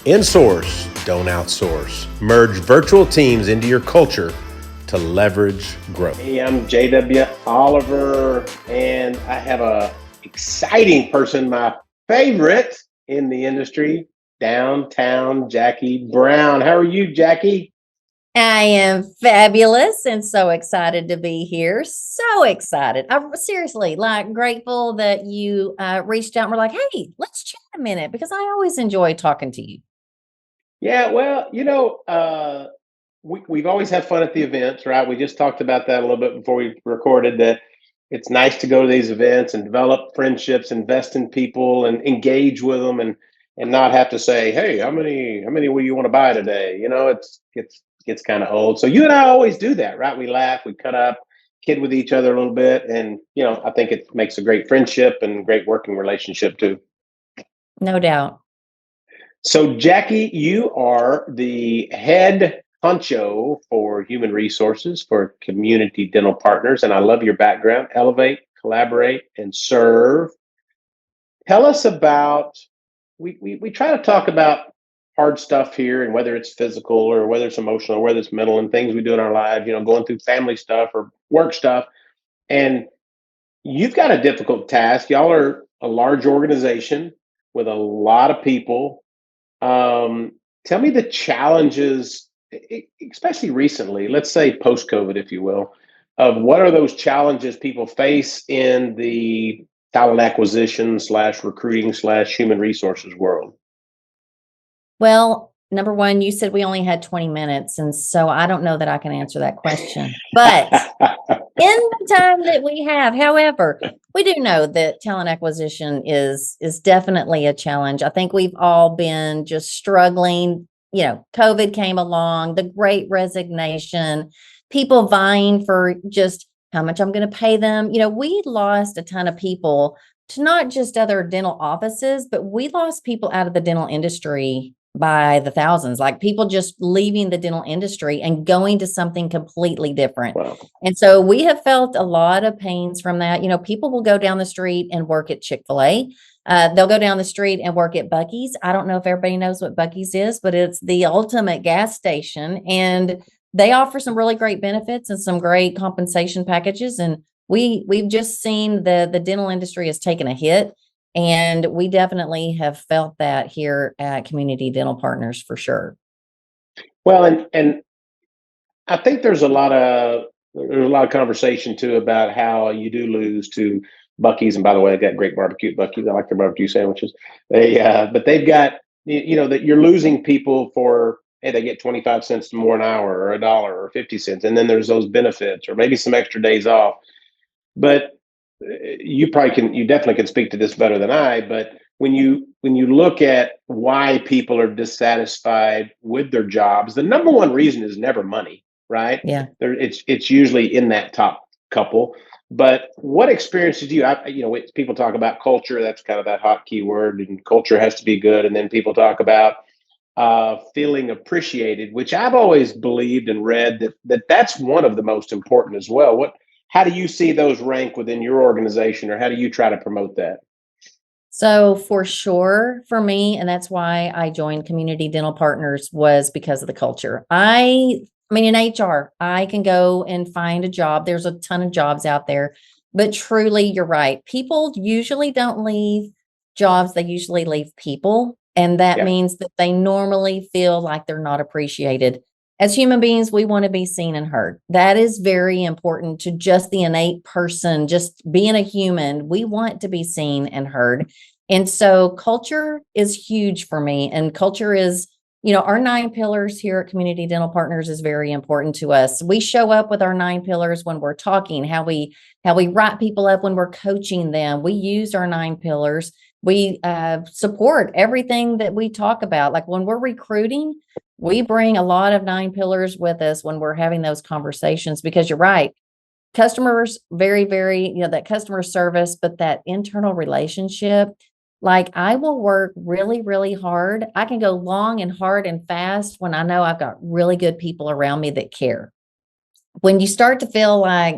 Insource, don't outsource. Merge virtual teams into your culture to leverage growth. Hey, I'm JW Oliver, and I have a exciting person, my favorite in the industry, downtown Jackie Brown. How are you, Jackie? I am fabulous and so excited to be here. So excited. I'm seriously grateful that you reached out and were like, hey, let's chat a minute because I always enjoy talking to you. Yeah, well, we've always had fun at the events, right? We just talked about that a little bit before we recorded that it's nice to go to these events and develop friendships, invest in people and engage with them and not have to say, hey, how many will you want to buy today? It's gets kind of old. So you and I always do that, right? We laugh, we cut up, kid with each other a little bit. And I think it makes a great friendship and great working relationship too. No doubt. So, Jackie, you are the head honcho for human resources for Community Dental Partners, and I love your background. Elevate, collaborate, and serve. Tell us about. We try to talk about hard stuff here, and whether it's physical or whether it's emotional or whether it's mental, and things we do in our lives. Going through family stuff or work stuff, and you've got a difficult task. Y'all are a large organization with a lot of people. Tell me the challenges, especially recently, let's say post-COVID, if you will, of what are those challenges people face in the talent acquisition / recruiting / human resources world? Well, number one, you said we only had 20 minutes. And so I don't know that I can answer that question. But in the time that we have, however, we do know that talent acquisition is definitely a challenge. I think we've all been just struggling. COVID came along, the great resignation, people vying for just how much I'm going to pay them. We lost a ton of people to not just other dental offices, but we lost people out of the dental industry by the thousands, like people just leaving the dental industry and going to something completely different. Wow. And so we have felt a lot of pains from that. People will go down the street and work at Chick-fil-A. They'll go down the street and work at Buc-ee's. I don't know if everybody knows what Buc-ee's is, but it's the ultimate gas station. And they offer some really great benefits and some great compensation packages. And we've just seen the dental industry has taken a hit. And we definitely have felt that here at Community Dental Partners for sure. Well, and I think there's a lot of conversation too about how you do lose to Buc-ee's. And by the way, they've got great barbecue at Buc-ee's. I like their barbecue sandwiches. But they've got that you're losing people for, hey, they get 25 cents more an hour or $1 or 50 cents, and then there's those benefits or maybe some extra days off. But you definitely can speak to this better than I, but when you look at why people are dissatisfied with their jobs, the number one reason is never money, right? Yeah. It's usually in that top couple. But what experience did people talk about culture, that's kind of that hot keyword, and culture has to be good. And then people talk about feeling appreciated, which I've always believed and read that's one of the most important as well. How do you see those rank within your organization, or how do you try to promote that? So for sure, for me, and that's why I joined Community Dental Partners, was because of the culture. I mean, in HR, I can go and find a job. There's a ton of jobs out there, but truly, you're right. People usually don't leave jobs. They usually leave people. And that means that they normally feel like they're not appreciated. As human beings, we want to be seen and heard. That is very important to just the innate person, just being a human. We want to be seen and heard. And so culture is huge for me. And culture is, our 9 pillars here at Community Dental Partners is very important to us. We show up with our 9 pillars when we're talking, how we write people up when we're coaching them. We use our 9 pillars. We support everything that we talk about. Like when we're recruiting, we bring a lot of 9 pillars with us when we're having those conversations, because you're right. Customers, very, very, that customer service, but that internal relationship, like I will work really, really hard. I can go long and hard and fast when I know I've got really good people around me that care. When you start to feel like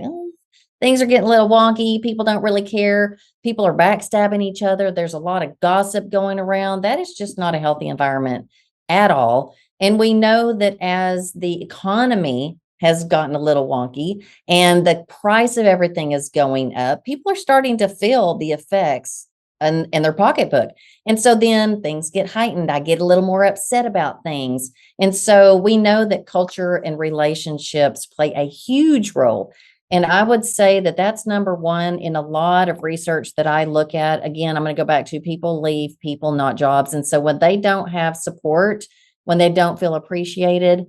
things are getting a little wonky, people don't really care, people are backstabbing each other, there's a lot of gossip going around, that is just not a healthy environment. at all. And we know that as the economy has gotten a little wonky and the price of everything is going up, people are starting to feel the effects in their pocketbook. And so then things get heightened. I get a little more upset about things. And so we know that culture and relationships play a huge role. And I would say that that's number one in a lot of research that I look at. Again, I'm going to go back to people leave, people, not jobs. And so when they don't have support, when they don't feel appreciated,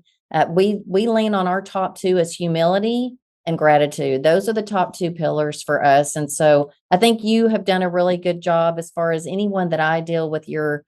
we lean on our top two as humility and gratitude. Those are the top two pillars for us. And so I think you have done a really good job as far as anyone that I deal with your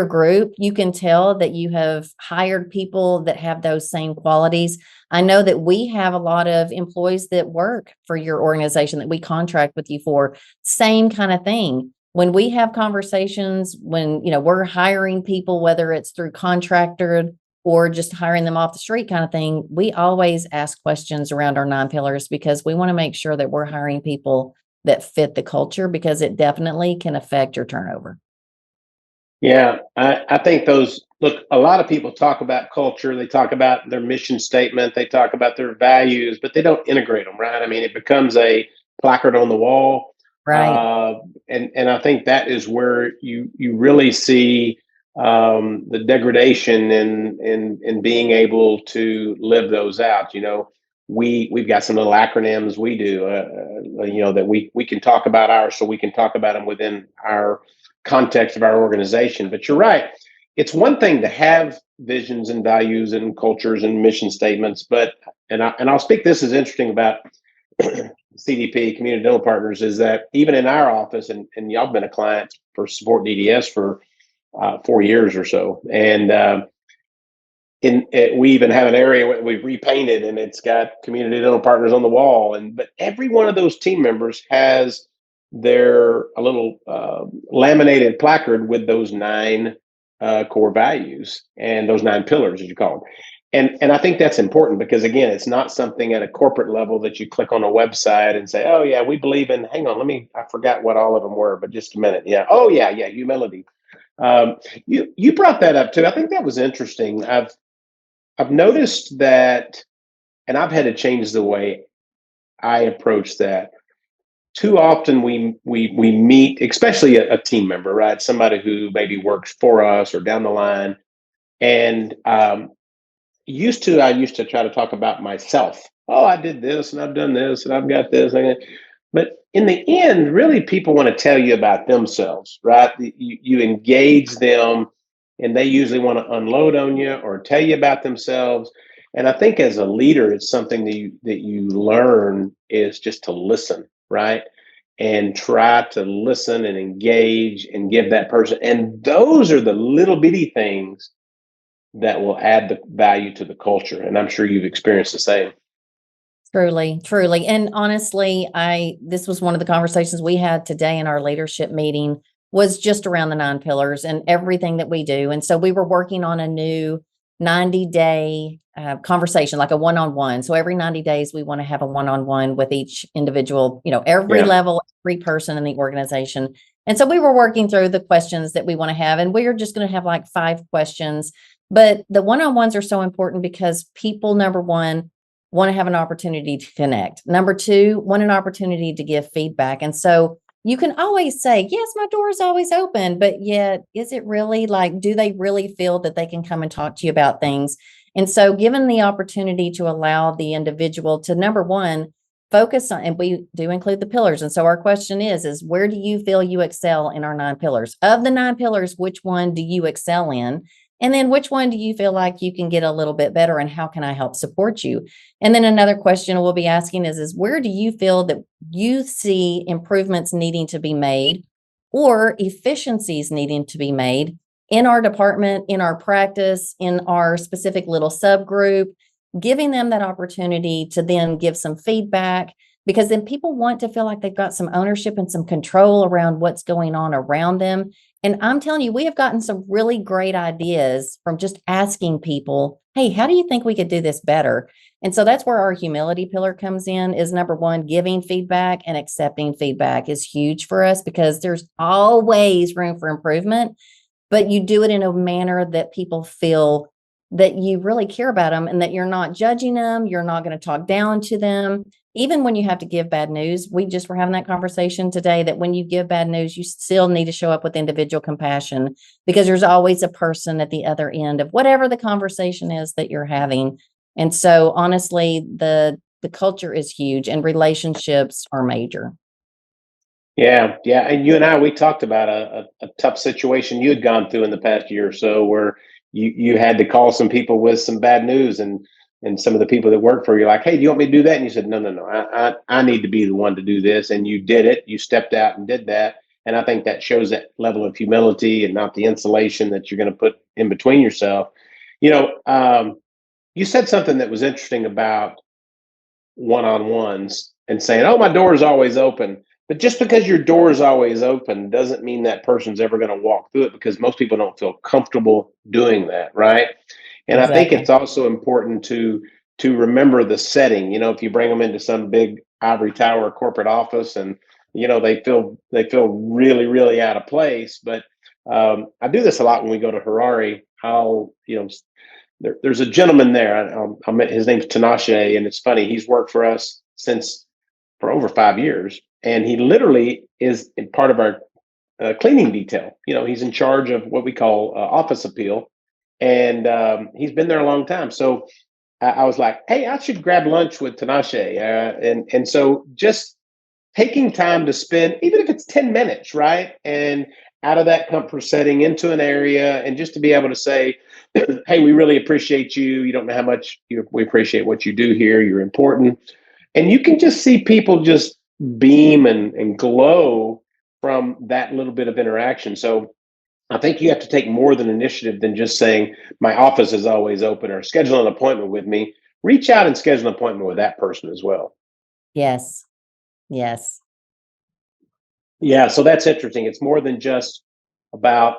group. You can tell that you have hired people that have those same qualities. I know that we have a lot of employees that work for your organization that we contract with you for. Same kind of thing. When we have conversations, when we're hiring people, whether it's through contractor or just hiring them off the street kind of thing, we always ask questions around our 9 pillars because we want to make sure that we're hiring people that fit the culture, because it definitely can affect your turnover. Yeah, I think look, a lot of people talk about culture, they talk about their mission statement, they talk about their values, but they don't integrate them, right? I mean, it becomes a placard on the wall. Right. And I think that is where you really see the degradation in being able to live those out. We've got some little acronyms we do, that we can talk about ours, so we can talk about them within our context of our organization. But you're right. It's one thing to have visions and values and cultures and mission statements, but I'll speak this is interesting about CDP, Community Dental Partners, is that even in our office, and y'all been a client for SupportDDS for 4 years or so, and we even have an area we've repainted, and it's got Community Dental Partners on the wall, but every one of those team members has a little laminated placard with those 9 core values and those 9 pillars, as you call them. And I think that's important because, again, it's not something at a corporate level that you click on a website and say, oh, yeah, we believe in, hang on, I forgot what all of them were, but just a minute. Yeah. Oh, yeah, humility. You brought that up too. I think that was interesting. I've noticed that, and I've had to change the way I approach that. Too often we meet, especially a team member, right? Somebody who maybe works for us or down the line. And I used to try to talk about myself. Oh, I did this and I've done this and I've got this. But in the end, really, people want to tell you about themselves, right? You engage them, and they usually want to unload on you or tell you about themselves. And I think as a leader, it's something that you learn is just to listen, right? And try to listen and engage and give that person. And those are the little bitty things that will add the value to the culture. And I'm sure you've experienced the same. Truly, truly. And honestly, this was one of the conversations we had today in our leadership meeting, was just around the 9 pillars and everything that we do. And so we were working on a new 90-day conversation, like a one-on-one. So every 90 days, we want to have a one-on-one with each individual, every level, every person in the organization. And so we were working through the questions that we want to have, and we're just going to have like 5 questions. But the one-on-ones are so important because people, number one, want to have an opportunity to connect. Number 2, want an opportunity to give feedback. And so you can always say, yes, my door is always open, but yet, is it really do they really feel that they can come and talk to you about things? And so given the opportunity to allow the individual to, number 1, focus on, and we do include the pillars. And so our question is where do you feel you excel in our 9 pillars? Of the 9 pillars, which one do you excel in? And then which one do you feel like you can get a little bit better, and how can I help support you? And then another question we'll be asking is where do you feel that you see improvements needing to be made or efficiencies needing to be made in our department, in our practice, in our specific little subgroup, giving them that opportunity to then give some feedback, because then people want to feel like they've got some ownership and some control around what's going on around them. And I'm telling you, we have gotten some really great ideas from just asking people, hey, how do you think we could do this better? And so that's where our humility pillar comes in, is number 1, giving feedback and accepting feedback is huge for us because there's always room for improvement. but you do it in a manner that people feel that you really care about them and that you're not judging them. You're not going to talk down to them. Even when you have to give bad news, we just were having that conversation today that when you give bad news, you still need to show up with individual compassion, because there's always a person at the other end of whatever the conversation is that you're having. And so honestly, the culture is huge and relationships are major. Yeah, yeah. And you and I, we talked about a tough situation you had gone through in the past year or so, where you had to call some people with some bad news, and some of the people that work for you, like, hey, do you want me to do that? And you said, no, no, no, I need to be the one to do this. And you did it. You stepped out and did that. And I think that shows that level of humility and not the insulation that you're going to put in between yourself. You know, you said something that was interesting about one-on-ones and saying, oh, my door is always open. But just because your door is always open doesn't mean that person's ever going to walk through it, because most people don't feel comfortable doing that, right? And I think Exactly. it's also important to remember the setting. You know, if you bring them into some big ivory tower corporate office, and they feel really, really out of place. But I do this a lot when we go to Harare. There's a gentleman there. His name's Tinashe, and it's funny. He's worked for us for over 5 years, and he literally is in part of our cleaning detail. You know, he's in charge of what we call office appeal, and he's been there a long time. So I was like, hey, I should grab lunch with Tinashe, and so just taking time to spend, even if it's 10 minutes, right? And out of that comfort setting into an area, and just to be able to say, hey, we really appreciate you. You don't know how much we appreciate what you do here. You're important. And you can just see people just beam and glow from that little bit of interaction. So I think you have to take more than initiative than just saying, my office is always open, or schedule an appointment with me. Reach out and schedule an appointment with that person as well. Yes. Yes. Yeah, so that's interesting. It's more than just about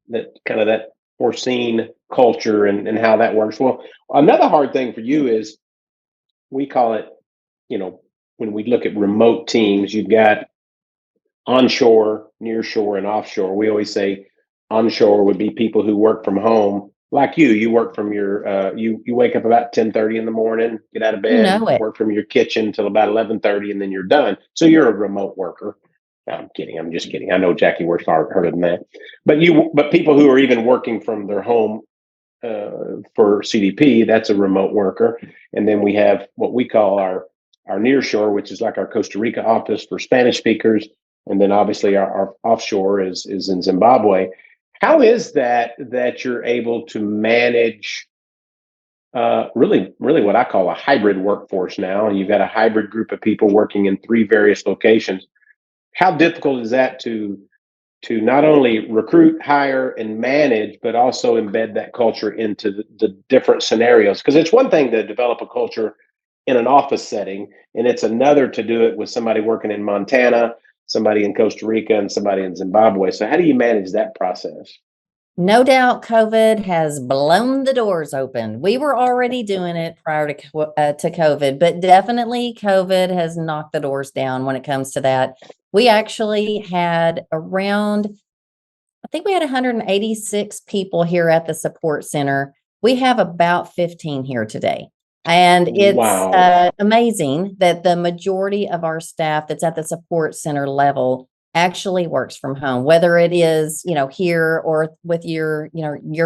that foreseen culture and how that works. Well, another hard thing for you is, we call it, when we look at remote teams, you've got onshore, nearshore, and offshore. We always say onshore would be people who work from home, like you. You work from you wake up about 10:30 in the morning, get out of You bed, know it. work from your kitchen till about 11:30, and then you're done. So you're a remote worker. No, I'm kidding. I'm just kidding. I know Jackie works harder than that. But people who are even working from their home for CDP, that's a remote worker. And then we have what we call our near shore, which is like our Costa Rica office for Spanish speakers. And then obviously our offshore is in Zimbabwe. How is that you're able to manage really, really what I call a hybrid workforce now? And you've got a hybrid group of people working in 3 various locations. How difficult is that to not only recruit, hire, and manage, but also embed that culture into the different scenarios? Because it's one thing to develop a culture in an office setting, and it's another to do it with somebody working in Montana, somebody in Costa Rica, and somebody in Zimbabwe. So how do you manage that process? No doubt COVID has blown the doors open. We were already doing it prior to COVID, but definitely COVID has knocked the doors down when it comes to that. We actually had I think we had 186 people here at the support center. We have about 15 here today. And it's Wow. amazing that the majority of our staff that's at the support center level actually works from home, whether it is, here or with your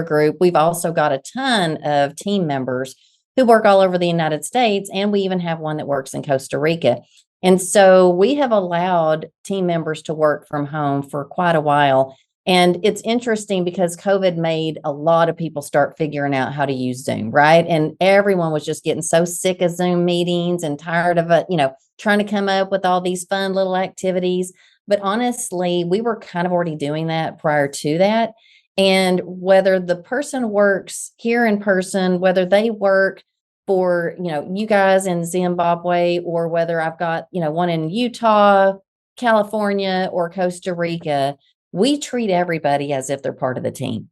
group. We've also got a ton of team members who work all over the United States, and we even have one that works in Costa Rica. And so we have allowed team members to work from home for quite a while. And it's interesting because COVID made a lot of people start figuring out how to use Zoom, right? And everyone was just getting so sick of Zoom meetings and tired of it, trying to come up with all these fun little activities. But honestly, we were kind of already doing that prior to that. And whether the person works here in person, whether they work for, you guys in Zimbabwe, or whether I've got, one in Utah, California, or Costa Rica, we treat everybody as if they're part of the team.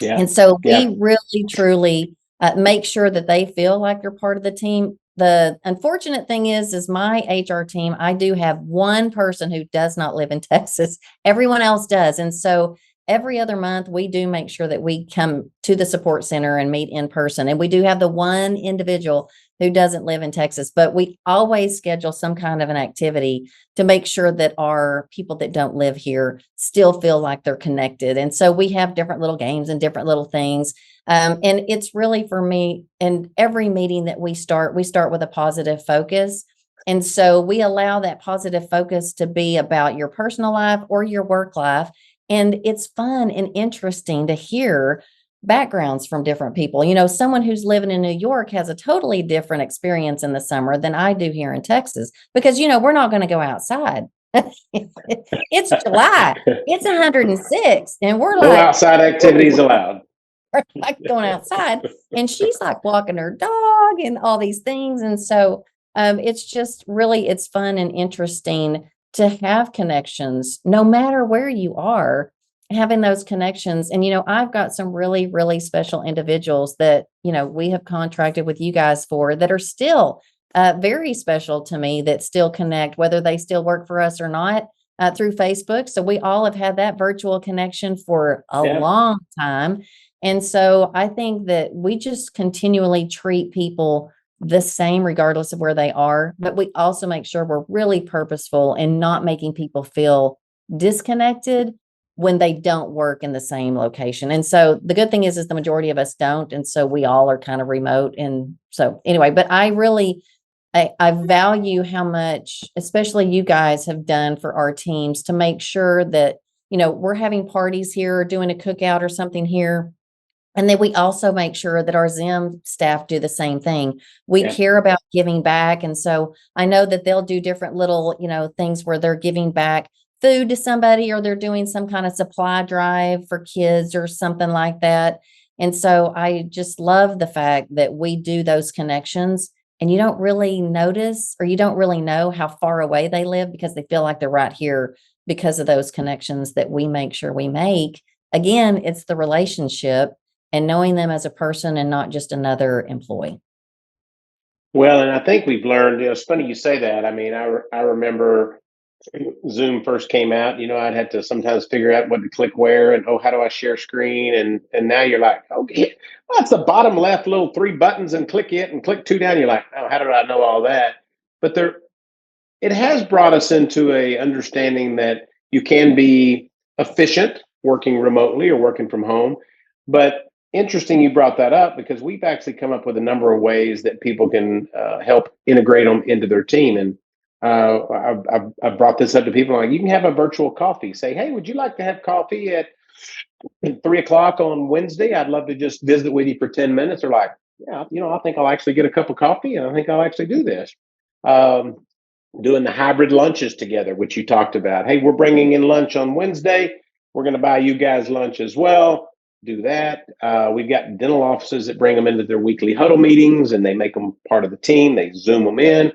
Yeah. And so Yeah. we really, truly make sure that they feel like they're part of the team. the unfortunate thing is my HR team, I do have one person who does not live in Texas. Everyone else does. And so every other month, we do make sure that we come to the support center and meet in person. And we do have the one individual who doesn't live in Texas, but we always schedule some kind of an activity to make sure that our people that don't live here still feel like they're connected. And so we have different little games and different little things. And it's really, for me, and every meeting that we start with a positive focus. And so we allow that positive focus to be about your personal life or your work life. And it's fun and interesting to hear backgrounds from different people. You know, someone who's living in New York has a totally different experience in the summer than I do here in Texas, because, you know, we're not going to go outside. It's July, it's 106, and we're No like, outside activities allowed. we're like going outside, and she's like walking her dog and all these things. And so it's just really, it's fun and interesting to have connections no matter where you are, having those connections. And, you know, I've got some really, really special individuals that, you know, we have contracted with you guys for, that are still very special to me, that still connect, whether they still work for us or not, through Facebook. So we all have had that virtual connection for a long time. And so I think that we just continually treat people the same regardless of where they are, but we also make sure we're really purposeful in not making people feel disconnected when they don't work in the same location. And so the good thing is the majority of us don't. And so we all are kind of remote. And so anyway, but I really, I value how much, especially you guys, have done for our teams to make sure that, you know, we're having parties here or doing a cookout or something here. And then we also make sure that our Zim staff do the same thing. We care about giving back. And so I know that they'll do different little, you know, things where they're giving back food to somebody, or they're doing some kind of supply drive for kids or something like that. And so I just love the fact that we do those connections, and you don't really notice, or you don't really know how far away they live, because they feel like they're right here because of those connections that we make sure we make. Again, it's the relationship and knowing them as a person and not just another employee. Well, and I think we've learned, you know, it's funny you say that. I mean, I remember Zoom first came out, you know, I'd have to sometimes figure out what to click where, and how do I share screen? And now you're like, okay, that's the bottom left little 3 buttons, and click it and click 2 down. You're like, oh, how did I know all that? But it has brought us into a understanding that you can be efficient working remotely or working from home. But interesting you brought that up, because we've actually come up with a number of ways that people can help integrate them into their team. And I've brought this up to people, like, you can have a virtual coffee. Say, hey, would you like to have coffee at 3 o'clock on Wednesday? I'd love to just visit with you for 10 minutes. Or like, yeah, you know, I think I'll actually get a cup of coffee, and I think I'll actually do this. Doing the hybrid lunches together, which you talked about. Hey, we're bringing in lunch on Wednesday. We're going to buy you guys lunch as well. Do that. We've got dental offices that bring them into their weekly huddle meetings, and they make them part of the team. They Zoom them in.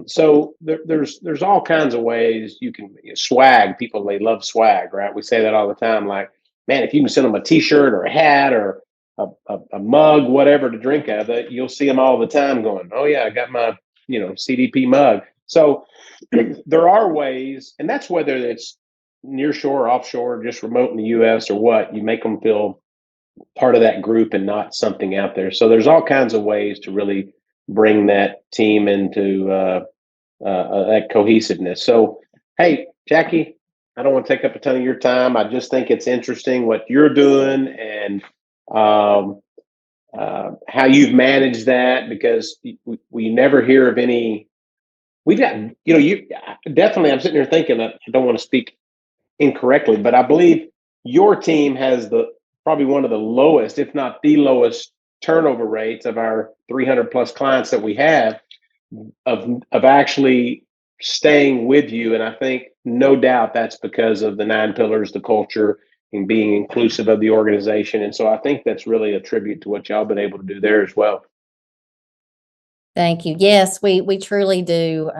So there's all kinds of ways you can swag. People, they love swag, right? We say that all the time. Like, man, if you can send them a T-shirt or a hat or a mug, whatever to drink out of, you'll see them all the time going, oh yeah, I got my, you know, CDP mug. So there are ways, and that's whether it's near shore, offshore, just remote in the US or what, you make them feel part of that group and not something out there. So there's all kinds of ways to really bring that team into that cohesiveness. So, hey, Jackie, I don't want to take up a ton of your time. I just think it's interesting what you're doing, and how you've managed that, because we never hear of any. We've got, you know, you definitely. I'm sitting here thinking that I don't want to speak incorrectly, but I believe your team has probably one of the lowest, if not the lowest, turnover rates of our 300 plus clients that we have, of actually staying with you. And I think no doubt that's because of the 9 pillars, the culture, and being inclusive of the organization. And so I think that's really a tribute to what y'all been able to do there as well. Thank you. Yes, we truly do.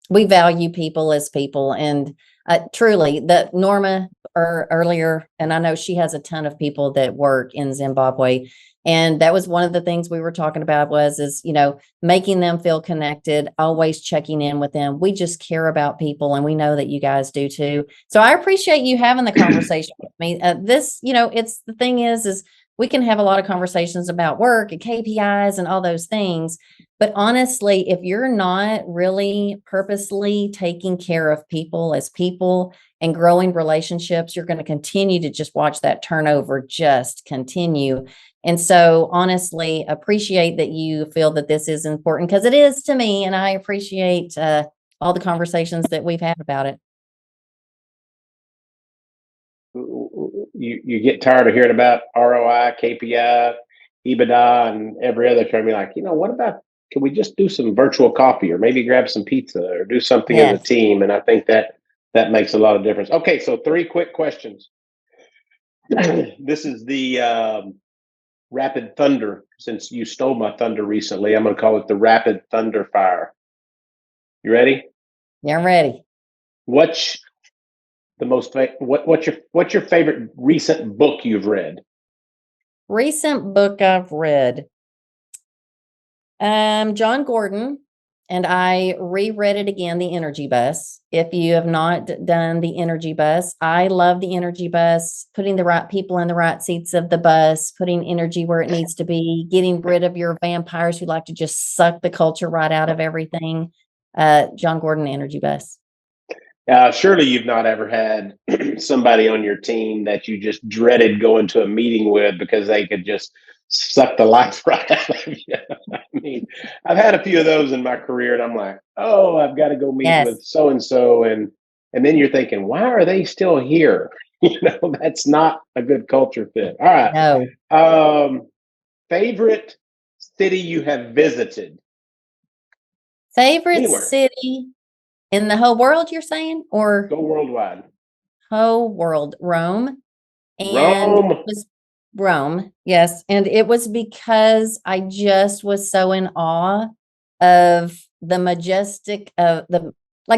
we value people as people. And truly, the Norma earlier, and I know she has a ton of people that work in Zimbabwe. And that was one of the things we were talking about is, making them feel connected, always checking in with them. We just care about people, and we know that you guys do too. So I appreciate you having the conversation with me. It's the thing is we can have a lot of conversations about work and KPIs and all those things. But honestly, if you're not really purposely taking care of people as people and growing relationships, you're going to continue to just watch that turnover just continue. And so honestly, appreciate that you feel that this is important, because it is to me. And I appreciate all the conversations that we've had about it. You get tired of hearing about ROI, KPI, EBITDA, and every other term. You're like, what about, can we just do some virtual coffee, or maybe grab some pizza, or do something as a Yes. team? And I think that makes a lot of difference. Okay, so 3 quick questions. This is the rapid thunder. Since you stole my thunder recently, I'm going to call it the rapid thunder fire. You ready? Yeah, I'm ready. What's your favorite recent book you've read? Recent book I've read, John Gordon, and I reread it again, The Energy Bus. If you have not done The Energy Bus, I love The Energy Bus, putting the right people in the right seats of the bus, putting energy where it needs to be, getting rid of your vampires who like to just suck the culture right out of everything. John Gordon, Energy Bus. Surely you've not ever had somebody on your team that you just dreaded going to a meeting with because they could just suck the life right out of you. I mean, I've had a few of those in my career, and I'm like, oh, I've got to go meet Yes. with so and so, and then you're thinking, why are they still here? That's not a good culture fit. All right. No. Favorite city you have visited? Favorite Anywhere. city in the whole world, you're saying? Or Go worldwide. whole world? Rome. And Rome. it was Rome, yes. And it was because I just was so in awe of the majestic of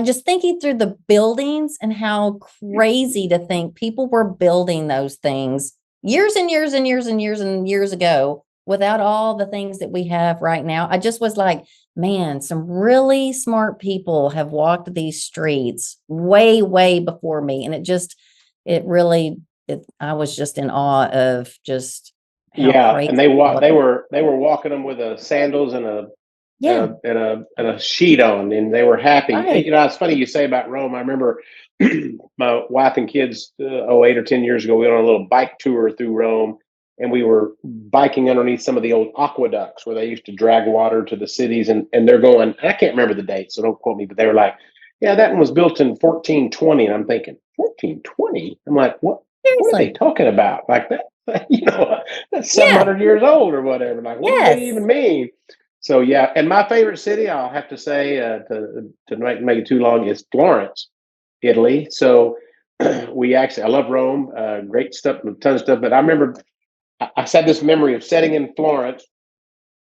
just thinking through the buildings and how crazy to think people were building those things years and years and years and years and years ago without all the things that we have right now. I just was like, man, some really smart people have walked these streets way, way before me. And I was just in awe of just how crazy. And they were walking them with sandals and a sheet on, and they were happy. Right. It's funny you say about Rome. I remember my wife and kids 8 or 10 years ago, we went on a little bike tour through Rome, and we were biking underneath some of the old aqueducts where they used to drag water to the cities, and they're going, I can't remember the date, so don't quote me, but they were like, yeah, that one was built in 1420. And I'm thinking, 1420? I'm like, what are they talking about? Like that, that's 700 years old or whatever. Like, what do they even mean? So yeah, and my favorite city, I'll have to say, to make it too long, is Florence, Italy. So I love Rome, great stuff, tons of stuff. But I remember I had this memory of sitting in Florence,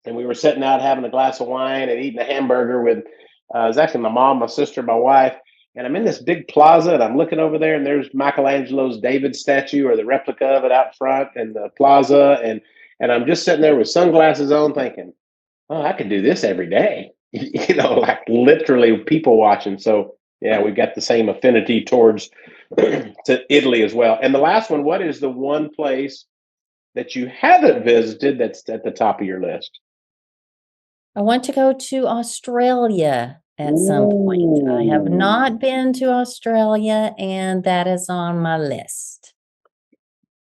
and we were sitting out having a glass of wine and eating a hamburger with, it was actually my mom, my sister, my wife. And I'm in this big plaza, and I'm looking over there, and there's Michelangelo's David statue, or the replica of it, out front in the plaza. And I'm just sitting there with sunglasses on thinking, oh, I could do this every day, like literally people watching. So yeah, we got the same affinity towards to Italy as well. And the last one, what is the one place that you haven't visited that's at the top of your list? I want to go to Australia at some point. I have not been to Australia, and that is on my list.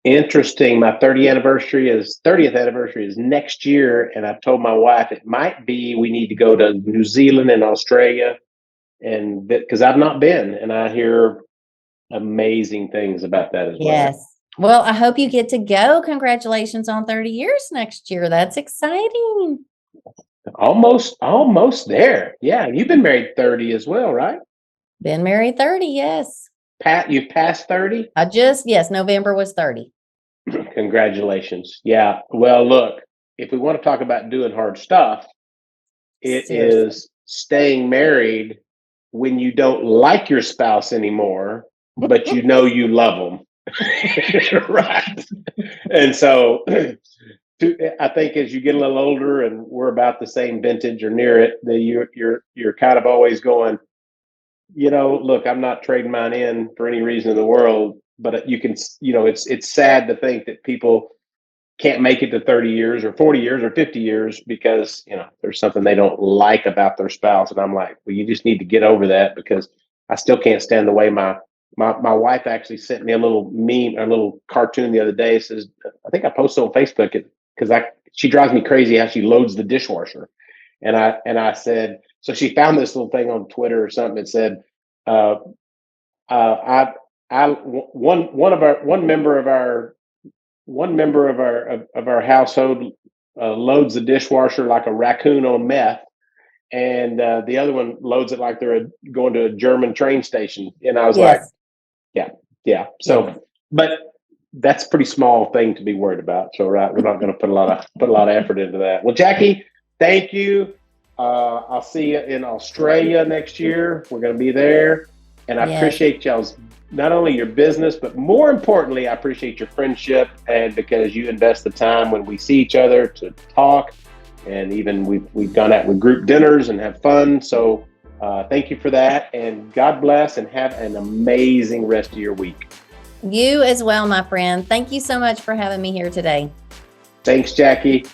Interesting. My 30th anniversary is next year, and I've told my wife it might be we need to go to New Zealand and Australia, and because I've not been, and I hear amazing things about that as well. Yes. Well, I hope you get to go. Congratulations on 30 years next year. That's exciting. Almost there. Yeah, you've been married 30 as well, right? Been married 30, yes. Pat, you've passed 30? Yes, November was 30. Congratulations. Yeah. Well, look, if we want to talk about doing hard stuff, it Seriously. is staying married when you don't like your spouse anymore, but you know you love them. Right. And so I think as you get a little older, and we're about the same vintage or near it, that you're kind of always going, look, I'm not trading mine in for any reason in the world. But you can, it's sad to think that people can't make it to 30 years or 40 years or 50 years because, there's something they don't like about their spouse. And I'm like, well, you just need to get over that, because I still can't stand the way my wife actually sent me a little meme, a little cartoon the other day. It says, I think I posted on Facebook because she drives me crazy how she loads the dishwasher. And I said, so she found this little thing on Twitter or something that said, one member of our household loads the dishwasher like a raccoon on meth, and the other one loads it like they're going to a German train station. And I was like, yeah. So, but that's a pretty small thing to be worried about. So, right, we're not going to put a lot of effort into that. Well, Jackie, thank you. I'll see you in Australia next year. We're going to be there, and I appreciate y'all's, not only your business, but more importantly, I appreciate your friendship, and because you invest the time when we see each other to talk, and even we've gone out with group dinners and have fun. So thank you for that, and God bless, and have an amazing rest of your week. You as well, my friend. Thank you so much for having me here today. Thanks, Jackie.